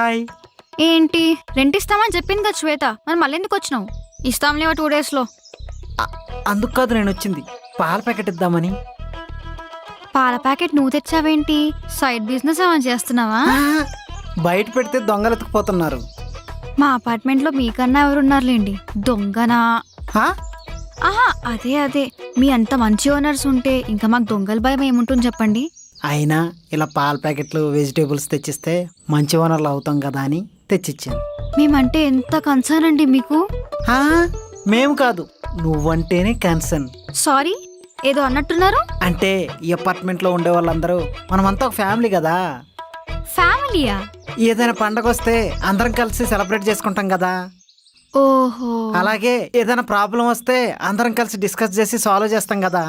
Hi. ఏంటి rent ఇస్తామని చెప్పింది కదా శ్వేత, మరి మళ్ళీ ఎందుకు వచ్చినావు? ఇస్తాంలేవా 2 days లో. అందుకు కాదు నేను వచ్చింది, పాల ప్యాకెట్ ఇద్దామని. పాల ప్యాకెట్ నువ్వు తెచ్చావేంటి? సైడ్ బిజినెస్ ఏమైనా చేస్తున్నావా? బయట పెడితే దొంగలు ఎత్తుకుపోతున్నారు. మా అపార్ట్మెంట్ లో మీకన్నా ఎవరున్నారులేండి దొంగనా? హా? ఆహా అదే మీ అంత మంచి ఓనర్స్ ఉంటే ఇంకా మాకు దొంగల భయం ఏముంటుంది చెప్పండి. అయినా ఇలా పాల ప్యాకెట్లు వెజిటేబుల్స్ తెచ్చిస్తే మంచి ఓనర్లు అవుతాం కదా అని తెచ్చిచ్చాను. మేమంటే ఎంత కన్సర్న్ అండి మీకు. హా? మేము కాదు, నువ్వంటేనే కన్సర్న్. సారీ ఏదో అన్నట్టున్నారు. అంటే ఈ అపార్ట్మెంట్లో ఉండే వాళ్ళందరూ మనమంతా ఒక ఫ్యామిలీ కదా. ఫ్యామిలీయా? ఏదైనా పండగ వస్తే అందరం కలిసి సెలబ్రేట్ చేసుకుంటాం కదా. ఓహో. అలాగే ఏదైనా ప్రాబ్లం వస్తే అందరం కలిసి డిస్కస్ చేసి సాల్వ్ చేస్తాం కదా.